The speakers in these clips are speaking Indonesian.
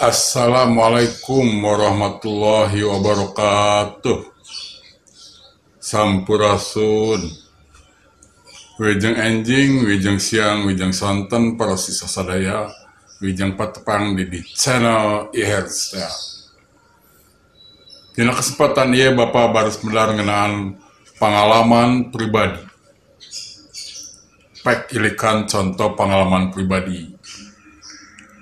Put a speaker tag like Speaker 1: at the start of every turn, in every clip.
Speaker 1: Assalamualaikum warahmatullahi wabarakatuh. Sampurasun. Wijeng enjing, wijeng siang, wijeng santen para sisa sadaya, wijeng patepang di channel Ihersta. Dina kesempatan ieu Bapak baris belar ngenaan pengalaman pribadi. Pek ilikan contoh pengalaman pribadi.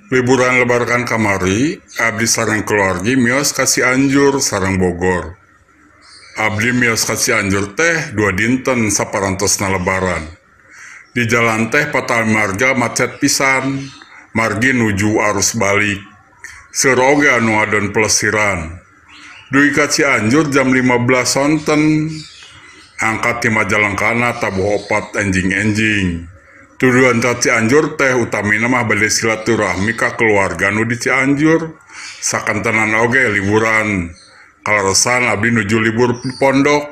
Speaker 1: Liburan lebaran kamari, abdi sareng keluargi mios ka Cianjur sareng Bogor. Abdi mios ka Cianjur teh 2 dinten saparantosna lebaran. Di jalan teh patah marga macet pisan, margi nuju arus balik. Seur oge anu adon pelesiran. Dugi ka Cianjur jam 15 sonten. Angkat ti Majalengkana tabuh opat enjing-enjing. Tujuan ka Cianjur teh utamina mah bade silaturahmi ka keluarga nu di Cianjur. Sakantenan oge liburan. Kalaresan abdi nuju libur pondok.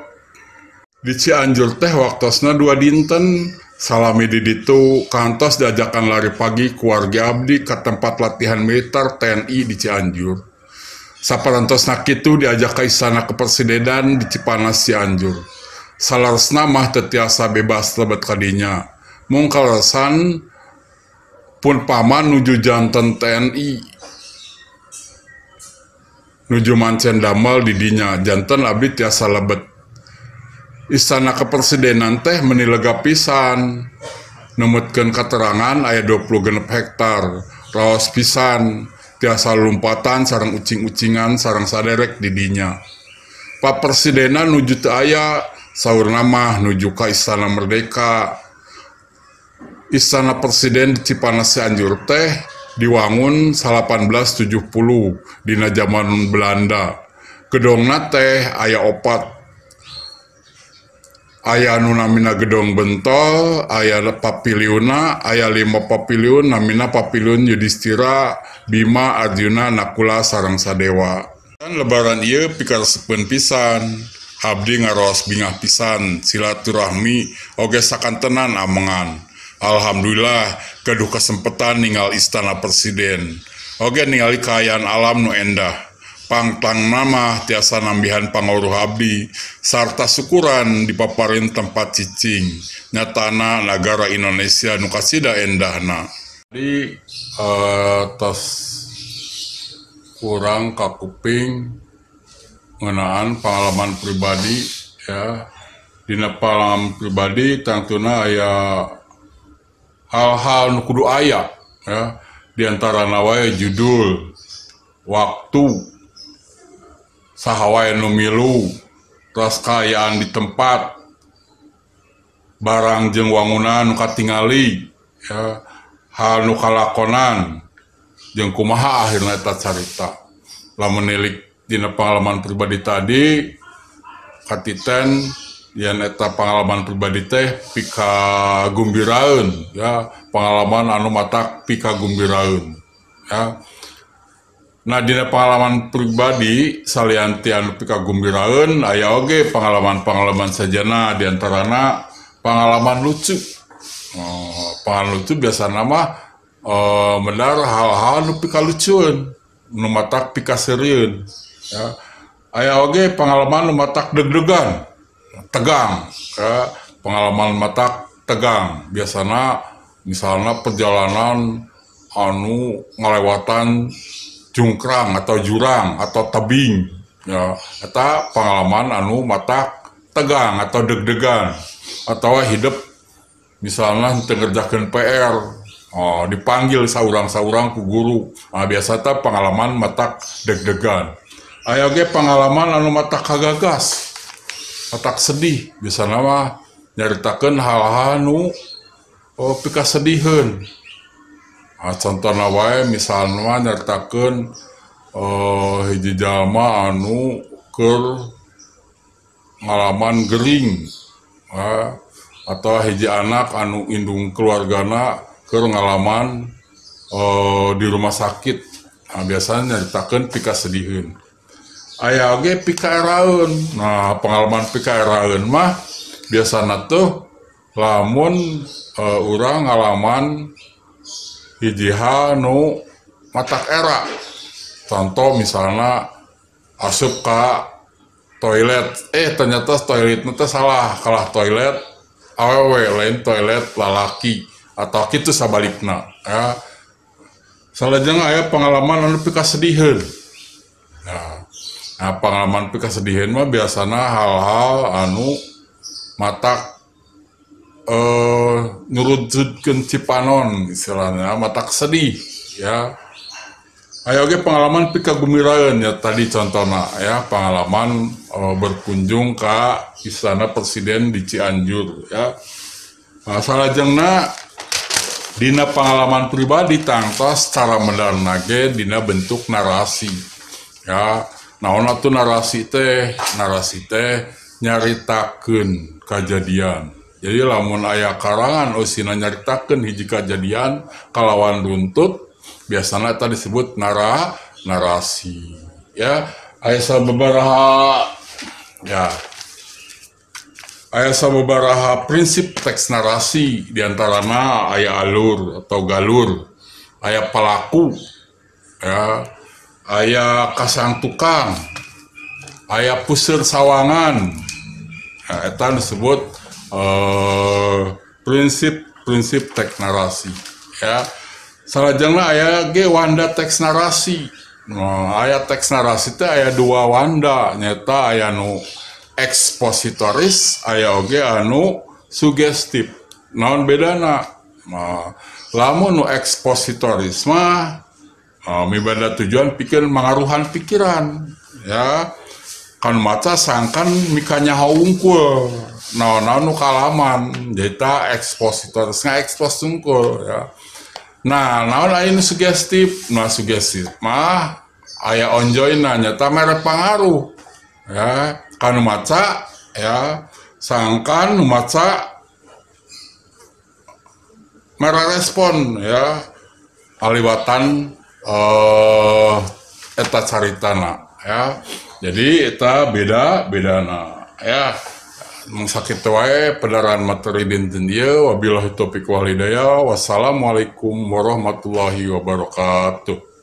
Speaker 1: Di Cianjur teh waktosna 2 dinten. Salami di ditu kantos diajakan lari pagi keluarga abdi ke tempat latihan militer TNI di Cianjur. Saparantosna kitu diajak ke Istana Kepresidenan di Cipanas Cianjur. Salaresna mah teu tiasa bebas lebet kadinya. Mung kalaresan pun paman nuju janten TNI nuju mancen damel di dinya janten abdi tiasa lebet. Istana Kepresidenan teh meuni lega pisan numutkeun katerangan aya 26 hektar raos pisan tiasa lumpatan sareng ucing-ucingan sareng saderek di dinya. Pak Presidenan nuju teu aya saurna mah nuju ka Istana Merdeka. Istana Presiden di Cipanas Cianjur teh diwangun 1870 dina zaman Belanda. Gedongna teh aya 4. Aya anu namina gedong bentol, aya papiliunna, aya 5 papiliun namina papiliun Yudhistira, Bima, Arjuna, Nakula sareng Sadewa. Dan lebaran ieu pikaresepkeun pisan. Abdi ngaros bingah pisan silaturahmi oge sakantenan amengan. Alhamdulillah gaduh kesempatan ninggal Istana Presiden. Oge ningali kaayaan alam nu endah. Pangtang nama tiasa nambihan panguruh abdi sarta syukuran dipaparin tempat cicing. Nyatana negara Indonesia nu kasida endahna. Jadi tos kurang kakuping ngenaan pengalaman pribadi ya. Dina pengalaman pribadi tangtuna aya hal-hal nu kudu aya ya, diantara wae judul, waktu, saha wae nu milu, terus kaayaan di tempat, barang jeung wangunan nu katingali ya, hal nu kalakonan jeung kumaha akhirna eta carita. Lamun nilik dina pengalaman pribadi tadi katiten yang eta pengalaman pribadi teh pika gumbiraeun ya, pengalaman anu matak pika gumbiraeun ya. Nah dina pengalaman pribadi salianti anu pika gumbiraeun aya oge pengalaman-pengalaman sajana diantarana pengalaman lucu. Pengalaman lucu biasana mah benar hal-hal nu pika lucueun nu matak pika serieun ya. Aya oge pengalaman nu matak deg-degan tegang ya, pengalaman matak tegang biasana misalnya perjalanan anu ngalewatan jungkrang atau jurang atau tebing ya, eta pengalaman anu matak tegang atau deg-degan. Atau hidup misalnya ngerjakeun PR dipanggil saurang-saurang ku guru, biasa eta pengalaman matak deg-degan. Aya ge pengalaman anu matak kagagas matak sedih, bisa nama nyaritakeun hal-hal nu pika sedihun. Contohna wae misalnya nyaritakeun hiji jalma anu keur ngalaman gering atau hiji anak anu indung keluargana keur ngalaman di rumah sakit. Biasanya nyaritakeun pika sedihun. Aya oge pika eraeun. Nah, pengalaman pika eraeun mah biasana tuh lamun urang ngalaman hiji hal nu matak era Contoh misalnya asup ke toilet, ternyata toilet itu salah, kalah toilet awewe lain toilet lalaki atau gitu sabalikna ya. Salajeng aya pengalaman anu pika sediheun. Nah, pengalaman pika sediheun mah biasana hal-hal anu matak nyurutkeun cipanon istilahnya, matak sedih ya. Aya oge pengalaman pika gembiraeun ya tadi contohna ya, pengalaman berkunjung ke istana presiden di Cianjur ya. Nah, salajengna dina pengalaman pribadi tangtos secara mendarna ge dina bentuk narasi ya. Naon atuh narasi teh nyaritakeun kajadian. Jadi lamun aya karangan usina nyaritakeun hiji kajadian kalawan runtut biasanya tadi disebut narasi ya. Aya sababaraha prinsip teks narasi, diantaranya aya alur atau galur, aya pelaku ya, aya kasang tukang, aya puseur sawangan. Nah, eta disebut prinsip teks narasi ya. Salajengna aya ge wanda teks narasi. Nah, aya teks narasi teh aya dua wanda, nyata aya nu ekspositoris, aya oge anu sugestif. Naon bedana? Nah, lamun nu ekspositoris mah mibanda tujuan pikeun mangaruhan pikiran ya. Kan maca sangkan mikanya haungkul. Naon nu kalaman, jadi ekspositoris ngekspos tungkul ya. Nah, naon aya sugestif? Nah, sugestif mah aya onjoyna nyata mere pangaruh ya. Kanu maca ya, sangkan nu maca mere respon ya, aliwatan eta caritana ya. Jadi eta beda-bedana ya. Sakitu wae pedaran materi dinten ieu, wabillahi taufiq wal hidayah. Wassalamualaikum warahmatullahi wabarakatuh.